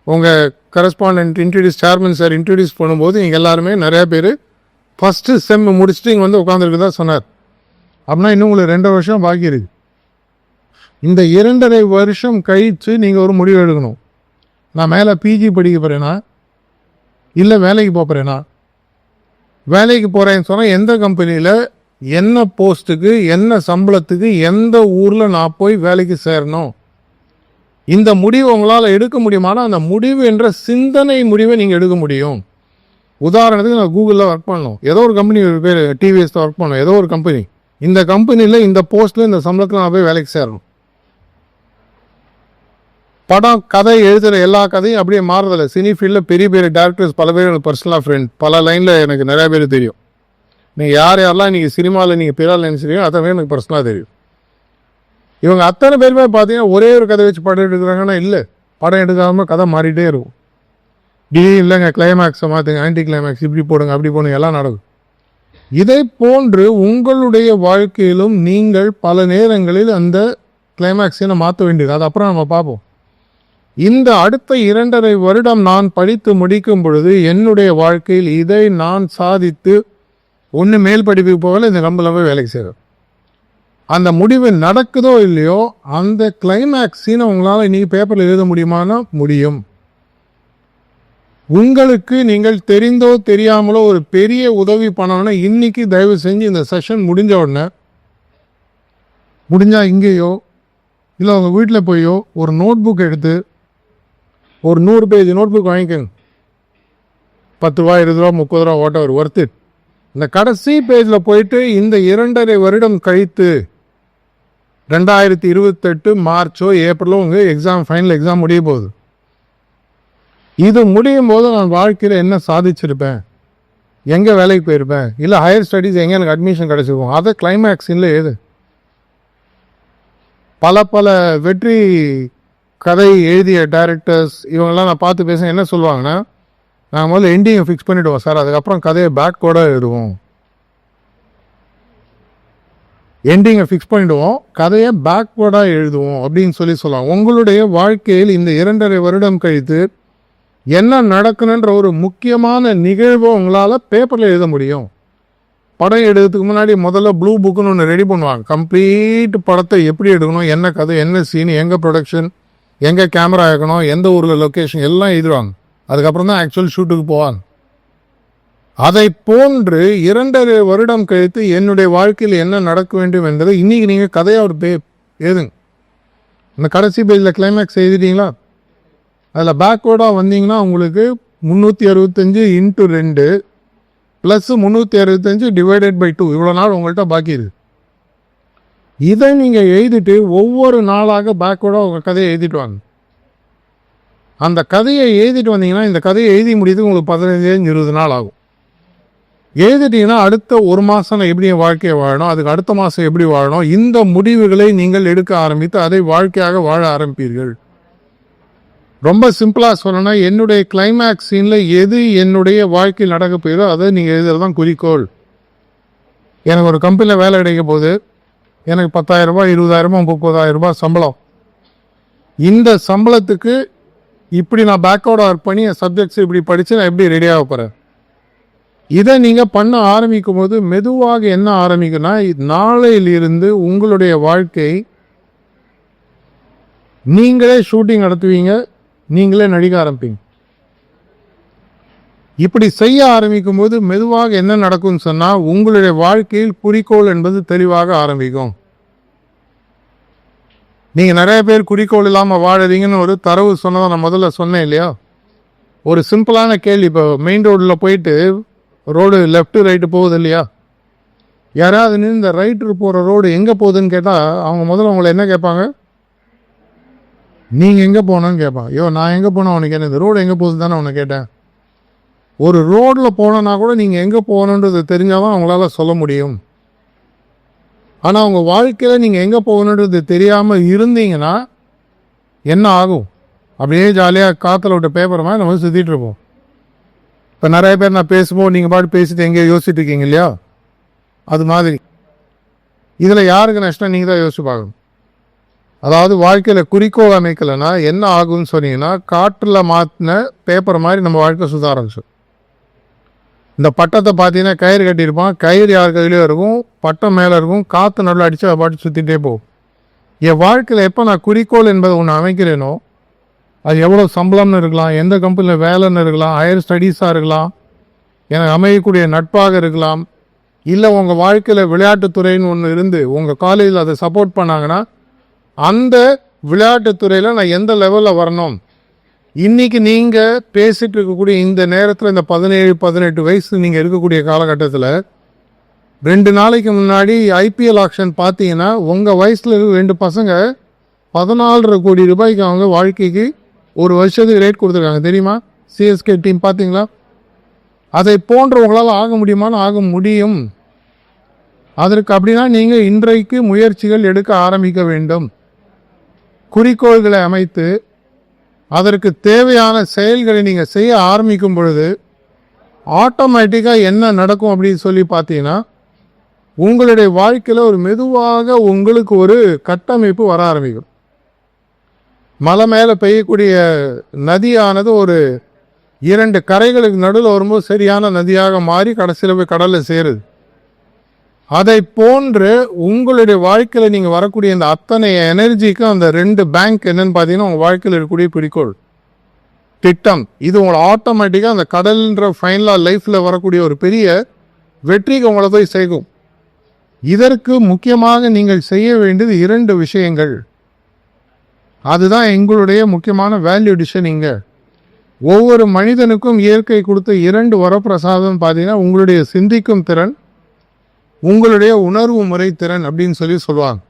உங்கள் கரஸ்பாண்டன்ட் சேர்மன் சார் இன்ட்ரடியூஸ் பண்ணும்போது நீங்கள் எல்லாருமே நிறையா பேர் ஃபஸ்ட்டு செம் முடிச்சுட்டு இங்கே வந்து உட்காந்துருக்கு தான் சொன்னார். அப்படின்னா இன்னும் உங்களுக்கு 2 வருஷம் பாக்கி இருக்கு. இந்த 2.5 வருஷம் கழித்து நீங்கள் ஒரு முடிவு எடுக்கணும். நான் மேலே பிஜி படிக்க போகிறேன்னா இல்லை வேலைக்கு போகிறேன்னா. வேலைக்கு போகிறேன்னு சொன்னால் எந்த கம்பெனியில் என்ன போஸ்ட்டுக்கு என்ன சம்பளத்துக்கு எந்த ஊரில் நான் போய் வேலைக்கு சேரணும், இந்த முடிவு உங்களால் எடுக்க முடியுமானா அந்த முடிவு என்ற சிந்தனை முடிவை நீங்கள் எடுக்க முடியும். உதாரணத்துக்கு நான் கூகுளில் ஒர்க் பண்ணணும், ஏதோ ஒரு கம்பெனி பேர் டிவிஎஸ் ஒர்க் பண்ணணும், ஏதோ ஒரு கம்பெனி, இந்த கம்பெனியில் இந்த போஸ்ட்டில் இந்த சம்பளத்தில் நான் போய் வேலைக்கு சேரணும். படம் கதை எழுதுகிற எல்லா கதையும் அப்படியே மாறுதில்லை. சினி ஃபீல்டில் பெரிய பெரிய டேரக்டர்ஸ் பல பேர் எனக்கு பர்சனலாக ஃப்ரெண்ட், பல லைனில் எனக்கு நிறையா பேர் தெரியும். நீங்கள் யாரெல்லாம் நீங்கள் சினிமாவில் நீங்கள் பிறால் நினைச்சிருக்கீங்க அத்தனை எனக்கு பர்சனலாக தெரியும். இவங்க அத்தனை பேருமே பார்த்தீங்கன்னா ஒரே ஒரு கதை வச்சு படம் எடுக்கிறாங்கன்னா இல்லை, படம் எடுக்காமல் கதை மாறிட்டே இருக்கும். திடீர்னு இல்லைங்க கிளைமேக்ஸை மாற்றுங்க, ஆன்டி கிளைமேக்ஸ் இப்படி போடுங்க அப்படி போடுங்க எல்லாம் நடக்கும். இதை போன்று உங்களுடைய வாழ்க்கையிலும் நீங்கள் பல நேரங்களில் அந்த கிளைமேக்ஸை மாற்ற வேண்டியது. அது அப்புறம் நம்ம பார்ப்போம். இந்த அடுத்த 2.5 வருடம் நான் படித்து முடிக்கும் பொழுது என்னுடைய வாழ்க்கையில் இதை நான் சாதித்து ஒன்று மேல் படிப்புக்கு போகல, இந்த கம்பெனியில் போய் வேலைக்கு செய்கிறேன். அந்த முடிவு நடக்குதோ இல்லையோ அந்த கிளைமேக்ஸ் சீனை உங்களால் இன்னைக்கு பேப்பரில் எழுத முடியுமானா முடியும். உங்களுக்கு நீங்கள் தெரிந்தோ தெரியாமலோ ஒரு பெரிய உதவி பண்ணணும்னா இன்னைக்கு தயவு செஞ்சு இந்த செஷன் முடிஞ்ச உடனே முடிஞ்சால் இங்கேயோ இல்லை உங்கள் வீட்டில் போயோ ஒரு நோட் புக் எடுத்து ஒரு 100 பேஜ் நோட் புக் வாங்கிக்கோங்க. 10 ரூபா 20 ரூபா 30 ரூபா வாட்டவர் ஒர்த்து. இந்த கடைசி பேஜில் போயிட்டு இந்த 2.5 வருடம் கழித்து 2028 மார்ச்சோ ஏப்ரலோ உங்கள் எக்ஸாம் ஃபைனல் எக்ஸாம் முடிய போகுது. இது முடியும் போது நான் வாழ்க்கையில் என்ன சாதிச்சிருப்பேன், எங்கே வேலைக்கு போயிருப்பேன், இல்லை ஹையர் ஸ்டடீஸ் எங்கே எனக்கு அட்மிஷன் கிடச்சிருக்கும், அதை கிளைமேக்ஸில் ஏது. பல வெற்றி கதை எழுதிய டைரக்டர்ஸ் இவங்கெல்லாம் நான் பார்த்து பேச என்ன சொல்லுவாங்கன்னா, நாங்கள் முதல்ல எண்டிங்கை ஃபிக்ஸ் பண்ணிவிடுவோம் சார், அதுக்கப்புறம் கதையை பேக்கோடாக எழுதுவோம். எண்டிங்கை ஃபிக்ஸ் பண்ணிவிடுவோம், கதையை பேக்வேர்டாக எழுதுவோம் அப்படின்னு சொல்லுவாங்க. உங்களுடைய வாழ்க்கையில் இந்த 2.5 வருடம் கழித்து என்ன நடக்கணுன்ற ஒரு முக்கியமான நிகழ்வை உங்களால் பேப்பரில் எழுத முடியும். படம் எடுக்கிறதுக்கு முன்னாடி முதல்ல ப்ளூ புக்குன்னு ஒன்று ரெடி பண்ணுவாங்க. கம்ப்ளீட் படத்தை எப்படி எடுக்கணும், என்ன கதை, என்ன சீன், எங்கே ப்ரொடக்ஷன், எங்கே கேமரா வைக்கணும், எந்த ஊரில் லொக்கேஷன் எல்லாம் எழுதுவாங்க. அதுக்கப்புறம் தான் ஆக்சுவல் ஷூட்டுக்கு போவாங்க. அதை போன்று 2.5 வருடம் கழித்து என்னுடைய வாழ்க்கையில் என்ன நடக்க வேண்டும் என்பதை இன்னைக்கு நீங்கள் கதையாக ஒரு எழுதுங்க. இந்த கடைசி பேஜில் கிளைமேக்ஸ் எழுதிட்டீங்களா, அதில் பேக்வேர்டாக வந்தீங்கன்னா உங்களுக்கு 365 × 2 ப்ளஸ் 365 டிவைடட் பை 2 இவ்வளோ நாள் உங்கள்கிட்ட பாக்கி இருக்கு. இதை நீங்கள் எழுதிட்டு ஒவ்வொரு நாளாக பேக்வேர்டாக உங்கள் கதையை எழுதிட்டு வாங்க. அந்த கதையை எழுதிட்டு வந்தீங்கன்னா இந்த கதையை எழுதி முடியதுக்கு உங்களுக்கு 15-20 நாள் ஆகும். எழுதிட்டீங்கன்னா அடுத்த 1 மாதம் எப்படி என் வாழ்க்கையை வாழணும், அதுக்கு அடுத்த மாதம் எப்படி வாழணும், இந்த முடிவுகளை நீங்கள் எடுக்க ஆரம்பித்து அதை வாழ்க்கையாக வாழ ஆரம்பிப்பீர்கள். ரொம்ப சிம்பிளாக சொல்லணும்னா என்னுடைய கிளைமேக்ஸ் சீனில் எது என்னுடைய வாழ்க்கையில் நடக்க போயிடோ அதை நீங்கள் எழுதுறது தான் குறிக்கோள். எனக்கு ஒரு கம்பெனியில் வேலை கிடைக்க போகுது, எனக்கு 10,000 ரூபாய் 20,000 30,000 சம்பளம். இந்த சம்பளத்துக்கு இப்படி நான் பேக்அவுட் ஒர்க் பண்ணி என் சப்ஜெக்ட்ஸ் இப்படி படித்து நான் எப்படி ரெடியாக போகிறேன். இதை நீங்கள் பண்ண ஆரம்பிக்கும் போது மெதுவாக என்ன ஆரம்பிக்குன்னா, நாளையிலிருந்து உங்களுடைய வாழ்க்கை நீங்களே ஷூட்டிங் நடத்துவீங்க, நீங்களே நடிக்க ஆரம்பிப்பீங்க. இப்படி செய்ய ஆரம்பிக்கும் போது மெதுவாக என்ன நடக்கும்னு சொன்னால் உங்களுடைய வாழ்க்கையில் குறிக்கோள் என்பது தெளிவாக ஆரம்பிக்கும். நீங்கள் நிறைய பேர் குறிக்கோள் இல்லாமல் வாழறீங்கன்னு ஒரு தரவு சொன்னதை நான் முதல்ல சொன்னேன் இல்லையா. ஒரு சிம்பிளான கேள்வி. இப்போ மெயின் ரோடில் போயிட்டு ரோடு லெஃப்ட் ரைட்டு போகுது இல்லையா, யாராவது நின்று இந்த ரைட்டு போகிற ரோடு எங்கே போகுதுன்னு கேட்டால் அவங்க முதல்ல உங்களை என்ன கேட்பாங்க? நீங்கள் எங்கே போனோன்னு கேட்பாங்க. ஐயோ நான் எங்கே போனேன் உனக்கு என்ன, இந்த ரோடு எங்கே போகுது தானே உன்னை கேட்டேன். ஒரு ரோடில் போனோன்னா கூட நீங்கள் எங்கே போகணுன்றது தெரிஞ்சால் தான் அவங்களால சொல்ல முடியும். ஆனால் உங்கள் வாழ்க்கையில் நீங்கள் எங்கே போகணுன்றது தெரியாமல் இருந்தீங்கன்னா என்ன ஆகும்? அப்படியே ஜாலியாக காற்றுல விட்ட பேப்பர் மாதிரி நம்ம சுற்றிட்டு இருப்போம். இப்போ நிறைய பேர் நான் பேசும்போது நீங்கள் பாட்டு பேசிட்டு எங்கேயோ யோசிச்சுட்டு இருக்கீங்க இல்லையா, அது மாதிரி இதில் யாருக்கு நஷ்டம் நீங்கள் தான் யோசிச்சு பார்க்கணும். அதாவது வாழ்க்கையில் குறிக்கோள் அமைக்கலைன்னா என்ன ஆகும்னு சொன்னீங்கன்னா, காற்றில் மாற்றின பேப்பர் மாதிரி நம்ம வாழ்க்கை சுற்ற ஆரம்பிச்சோம். இந்த பட்டத்தை பார்த்தீங்கன்னா கயிறு கட்டியிருப்பான், கயிறு யார் கையிலையும் இருக்கும், பட்டம் மேலே இருக்கும், காற்று நல்லா அடித்து அதை பாட்டு சுற்றிட்டே போகும். என் வாழ்க்கையில் எப்போ நான் குறிக்கோள் என்பதை ஒன்று அமைக்கிறேனோ, அது எவ்வளோ சம்பளம்னு இருக்கலாம், எந்த கம்பெனியில் வேலைன்னு இருக்கலாம், ஹையர் ஸ்டடீஸாக இருக்கலாம், எனக்கு அமையக்கூடிய நட்பாக இருக்கலாம், இல்லை உங்கள் வாழ்க்கையில் விளையாட்டுத்துறைன்னு ஒன்று இருந்து உங்கள் காலேஜில் அதை சப்போர்ட் பண்ணாங்கன்னா அந்த விளையாட்டுத்துறையில் நான் எந்த லெவலில் வரணும். இன்றைக்கி நீங்கள் பேசிகிட்டு இருக்கக்கூடிய இந்த நேரத்தில், இந்த 17-18 வயசு நீங்கள் இருக்கக்கூடிய காலகட்டத்தில் 2 நாளைக்கு முன்னாடி ஐபிஎல் ஆக்ஷன் பார்த்தீங்கன்னா உங்கள் வயசில் இருக்க 2 பசங்க 14.5 கோடி ரூபாய்க்கு அவங்க வாழ்க்கைக்கு ஒரு வருஷத்துக்கு ரேட் கொடுத்துருக்காங்க தெரியுமா? சிஎஸ்கே டீம் பார்த்தீங்களா? அதை போன்றவங்களால் ஆக முடியுமான்னு ஆக முடியும். அதற்கு அப்படின்னா நீங்கள் இன்றைக்கு முயற்சிகள் எடுக்க ஆரம்பிக்க வேண்டும். குறிக்கோள்களை அமைத்து அதற்கு தேவையான செயல்களை நீங்கள் செய்ய ஆரம்பிக்கும் பொழுது ஆட்டோமேட்டிக்காக என்ன நடக்கும் அப்படின்னு சொல்லி பார்த்தீங்கன்னா, உங்களுடைய வாழ்க்கையில் ஒரு மெதுவாக உங்களுக்கு ஒரு கட்டமைப்பு வர ஆரம்பிக்கும். மலை மேலே பெய்யக்கூடிய நதியானது ஒரு 2 கரைகளுக்கு நடுவில் வரும்போது சரியான நதியாக மாறி கடைசியில் போய் கடலில் சேருது. அதை போன்று உங்களுடைய வாழ்க்கையில் நீங்கள் வரக்கூடிய இந்த அத்தனை எனர்ஜிக்கும் அந்த 2 பேங்க் என்னன்னு பார்த்தீங்கன்னா உங்கள் வாழ்க்கையில் இருக்கக்கூடிய குறிக்கோள் திட்டம். இது உங்களை ஆட்டோமேட்டிக்காக அந்த கடல்ன்ற ஃபைனலாக லைஃப்பில் வரக்கூடிய ஒரு பெரிய வெற்றிக்கு உங்களை போய் சேர்க்கும். இதற்கு முக்கியமாக நீங்கள் செய்ய வேண்டியது 2 விஷயங்கள். அதுதான் எங்களுடைய முக்கியமான வேல்யூ டிஷன். இங்கே ஒவ்வொரு மனிதனுக்கும் இயற்கை கொடுத்த 2 வரப்பிரசாதம் பார்த்தீங்கன்னா உங்களுடைய சிந்திக்கும் திறன், உங்களுடைய உணர்வு முறை திறன் அப்படின்னு சொல்லுவாங்க.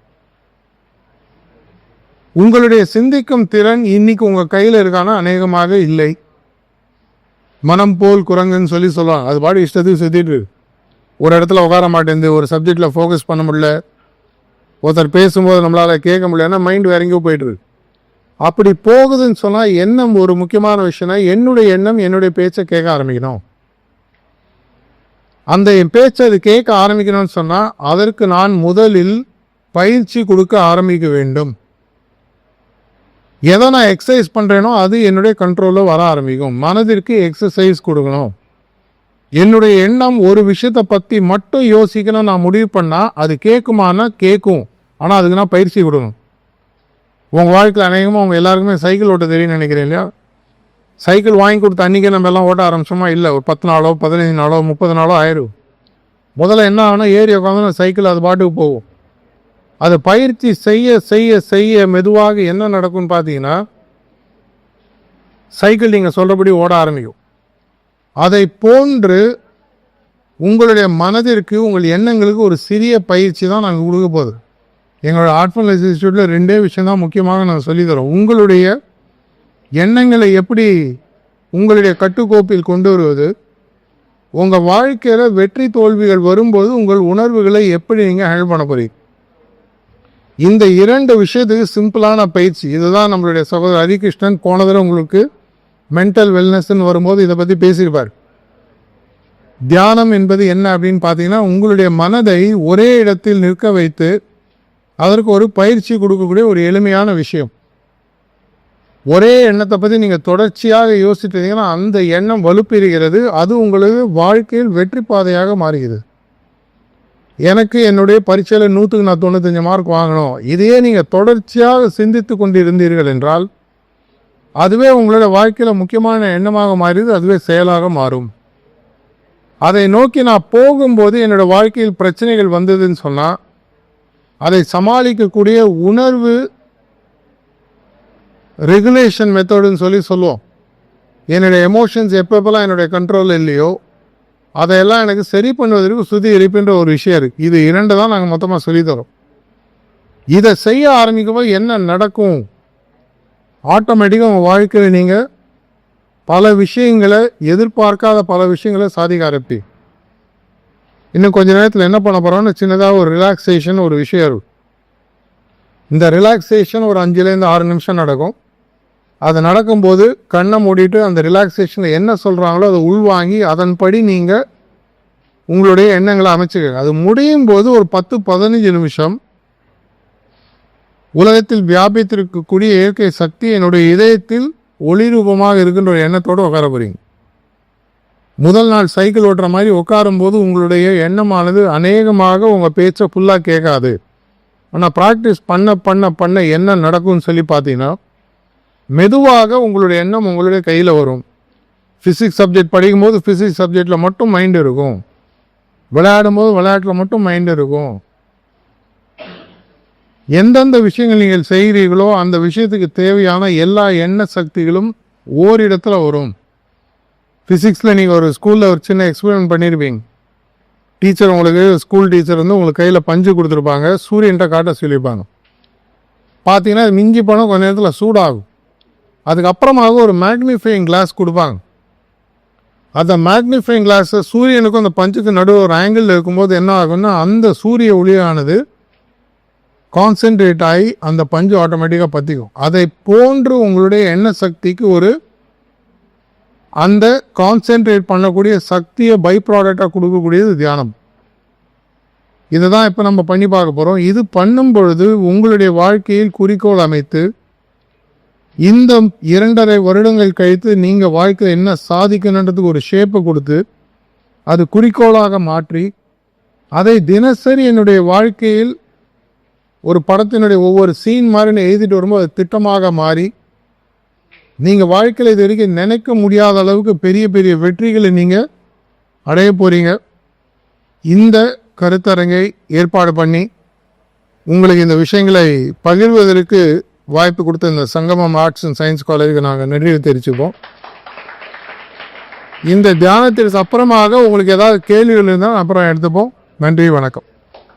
உங்களுடைய சிந்திக்கும் திறன் இன்னைக்கு உங்கள் கையில் இருக்கானா? அநேகமாக இல்லை. மனம் போல் குரங்குன்னு சொல்லுவாங்க. அது பாடி இஷ்டத்துக்கு சுற்றிட்டு ஒரு இடத்துல உட்கார மாட்டேங்குது, ஒரு சப்ஜெக்டில் ஃபோக்கஸ் பண்ண முடியல, ஒருத்தர் பேசும்போது நம்மளால் கேட்க முடியலன்னா மைண்ட் வேற எங்கேயோ போய்ட்டுருக்கு. அப்படி போகுதுன்னு சொன்னால் எண்ணம் ஒரு முக்கியமான விஷயம்னா, என்னுடைய எண்ணம் என்னுடைய பேச்சை கேட்க ஆரம்பிக்கணும். அந்த என் பேச்சை அது கேட்க ஆரம்பிக்கணும்னு சொன்னால் அதற்கு நான் முதலில் பயிற்சி கொடுக்க ஆரம்பிக்க வேண்டும். எதை நான் எக்ஸசைஸ் பண்ணுறேனோ அது என்னுடைய கண்ட்ரோலில் வர ஆரம்பிக்கும். மனதிற்கு எக்ஸசைஸ் கொடுக்கணும். என்னுடைய எண்ணம் ஒரு விஷயத்தை பற்றி மட்டும் யோசிக்கணும் நான் முடிவு பண்ணால் அது கேட்குமானா கேட்கும். ஆனால் அதுக்கு நான் பயிற்சி கொடுக்கணும். உங்கள் வாழ்க்கையில் அநேகமாக அவங்க எல்லாருக்குமே சைக்கிள் ஓட்ட தெரியும்னு நினைக்கிறேன் இல்லையா? சைக்கிள் வாங்கி கொடுத்த அன்றைக்கே நம்ம எல்லாம் ஓட்ட ஆரம்பிச்சோமா? இல்லை, ஒரு 10 நாளோ 15 நாளோ 30 நாளோ ஆயிடும். முதல்ல என்ன ஆகுனா ஏறி உட்காந்து சைக்கிள் அது பாட்டுக்கு போகும். அதை பயிற்சி செய்ய செய்ய செய்ய மெதுவாக என்ன நடக்கும்னு பார்த்தீங்கன்னா சைக்கிள் நீங்கள் சொல்கிறபடி ஓட ஆரம்பிக்கும். அதை போன்று உங்களுடைய மனதிற்கு உங்கள் எண்ணங்களுக்கு ஒரு சிறிய பயிற்சி தான் நாங்கள் கொடுக்க போகுது. எங்களோட ஆர்ட்ஃபுல்னஸ் இன்ஸ்டியூட்டில் 2 விஷயம் தான் முக்கியமாக நாங்கள் சொல்லித்தரோம். உங்களுடைய எண்ணங்களை எப்படி உங்களுடைய கட்டுக்கோப்பில் கொண்டு வருவது, உங்கள் வாழ்க்கையில் வெற்றி தோல்விகள் வரும்போது உங்கள் உணர்வுகளை எப்படி நீங்கள் ஹேண்டில் பண்ண போறீங்க. இந்த 2 விஷயத்துக்கு சிம்பிளான பயிற்சி. இதுதான் நம்மளுடைய சகோதரர் ஹரிகிருஷ்ணன் போன தடவை உங்களுக்கு மென்டல் வெல்னஸ்ன்னு வரும்போது இதை பற்றி பேசியிருப்பார். தியானம் என்பது என்ன அப்படின்னு பார்த்தீங்கன்னா, உங்களுடைய மனதை ஒரே இடத்தில் நிற்க வைத்து அதற்கு ஒரு பயிற்சி கொடுக்கக்கூடிய ஒரு எளிமையான விஷயம். ஒரே எண்ணத்தை பற்றி நீங்கள் தொடர்ச்சியாக யோசிச்சிட்டீங்கன்னா அந்த எண்ணம் வலுப்பெறுகிறது. அது உங்களுக்கு வாழ்க்கையில் வெற்றி பாதையாக மாறுகிறது. எனக்கு என்னுடைய பரீட்சையில் 100க்கு நான் 95 மார்க் வாங்கணும், இதையே நீங்கள் தொடர்ச்சியாக சிந்தித்து கொண்டு இருந்தீர்கள் என்றால் அதுவே உங்களுடைய வாழ்க்கையில் முக்கியமான எண்ணமாக மாறியது, அதுவே செயலாக மாறும். அதை நோக்கி நான் போகும்போது என்னோடய வாழ்க்கையில் பிரச்சனைகள் வந்ததுன்னு சொன்னால் அதை சமாளிக்கக்கூடிய உணர்வு ரெகுலேஷன் மெத்தடுன்னு சொல்லுவோம். என்னுடைய எமோஷன்ஸ் எப்பப்பெல்லாம் என்னுடைய கண்ட்ரோலில் இல்லையோ அதையெல்லாம் எனக்கு சரி பண்ணுவதற்கு சுதி இருப்புன்ற ஒரு விஷயம் இருக்குது. இது 2 தான் நாங்கள் மொத்தமாக சொல்லித்தரோம். இதை செய்ய ஆரம்பிக்கும்போது என்ன நடக்கும்? ஆட்டோமேட்டிக்காக உங்கள் வாழ்க்கையில் நீங்கள் பல விஷயங்களை, எதிர்பார்க்காத பல விஷயங்களை சாதிக்க ஆரம்பி. இன்னும் கொஞ்ச நேரத்தில் என்ன பண்ண போகிறோம்னு சின்னதாக ஒரு ரிலாக்ஸேஷன் ஒரு விஷயம் இருக்கும். இந்த ரிலாக்ஸேஷன் ஒரு 5லேருந்து 6 நிமிஷம் நடக்கும். அது நடக்கும்போது கண்ணை மூடிட்டு அந்த ரிலாக்ஸேஷனில் என்ன சொல்கிறாங்களோ அதை உள்வாங்கி அதன்படி நீங்கள் உங்களுடைய எண்ணங்களை அமைச்சுக்கங்க. அது முடியும் போது ஒரு 10-15 நிமிஷம் உலகத்தில் வியாபித்திருக்கக்கூடிய இயற்கை சக்தி என்னுடைய இதயத்தில் ஒளி ரூபமாக இருக்கின்ற ஒரு எண்ணத்தோடு உட்கார போறீங்க. முதல் நாள் சைக்கிள் ஓட்டுற மாதிரி உட்காரும் போது உங்களுடைய எண்ணமானது அநேகமாக உங்கள் பேச்சை ஃபுல்லாக கேட்காது. ஆனால் ப்ராக்டிஸ் பண்ண பண்ண பண்ண என்ன நடக்கும்னு சொல்லி பார்த்தீங்கன்னா மெதுவாக உங்களுடைய எண்ணம் உங்களுடைய கையில் வரும். ஃபிசிக்ஸ் சப்ஜெக்ட் படிக்கும்போது ஃபிசிக்ஸ் சப்ஜெக்டில் மட்டும் மைண்ட் இருக்கும். விளையாடும்போது விளையாட்டில் மட்டும் மைண்ட் இருக்கும். எந்தெந்த விஷயங்கள் நீங்கள் செய்கிறீர்களோ அந்த விஷயத்துக்கு தேவையான எல்லா எண்ண சக்திகளும் ஓரிடத்தில் வரும். ஃபிசிக்ஸில் நீங்கள் ஒரு ஸ்கூலில் ஒரு சின்ன எக்ஸ்பெரிமெண்ட் பண்ணியிருப்பீங்க. டீச்சர் உங்களுக்கு ஸ்கூல் டீச்சர் வந்து உங்களுக்கு கையில் பஞ்சு கொடுத்துருப்பாங்க, சூரியன்ட்ட காட்ட சொல்லியிருப்பாங்க. பார்த்தீங்கன்னா அது மிஞ்சி போனால் கொஞ்ச நேரத்தில் சூடாகும். அதுக்கப்புறமாக ஒரு மேக்னிஃபையிங் கிளாஸ் கொடுப்பாங்க. அந்த மேக்னிஃபையிங் கிளாஸை சூரியனுக்கும் அந்த பஞ்சுக்கு நடுவில் ஒரு ஆங்கிள் இருக்கும்போது என்ன ஆகும்னா அந்த சூரிய ஒளியானது கான்சென்ட்ரேட் ஆகி அந்த பஞ்சு ஆட்டோமேட்டிக்காக பற்றிக்கும். அதை போன்று உங்களுடைய எண்ண சக்திக்கு ஒரு அந்த கான்சென்ட்ரேட் பண்ணக்கூடிய சக்தியை பை ப்ராடக்டாக கொடுக்கக்கூடியது தியானம். இதை தான் இப்போ நம்ம பண்ணி பார்க்க போகிறோம். இது பண்ணும் பொழுது உங்களுடைய வாழ்க்கையில் குறிக்கோள் அமைத்து இந்த 2.5 வருடங்கள் கழித்து நீங்கள் வாழ்க்கையில் என்ன சாதிக்கணுன்றதுக்கு ஒரு ஷேப்பை கொடுத்து அது குறிக்கோளாக மாற்றி அதை தினசரி என்னுடைய வாழ்க்கையில் ஒரு படத்தினுடைய ஒவ்வொரு சீன் மாதிரி எழுதிட்டு வரும்போது அது திட்டமாக மாறி நீங்கள் வாழ்க்கையில் இது வரைக்கும் நினைக்க முடியாத அளவுக்கு பெரிய பெரிய வெற்றிகளை நீங்கள் அடைய போகிறீங்க. இந்த கருத்தரங்கை ஏற்பாடு பண்ணி உங்களுக்கு இந்த விஷயங்களை பகிர்வதற்கு வாய்ப்பு கொடுத்த இந்த சங்கமம் ஆர்ட்ஸ் அண்ட் சயின்ஸ் காலேஜுக்கு நாங்கள் நன்றி தெரிவிச்சுப்போம். இந்த தியானத்திற்கு அப்புறமாக உங்களுக்கு ஏதாவது கேள்விகள் இருந்தால் அப்புறம் எடுத்துப்போம். நன்றி, வணக்கம்.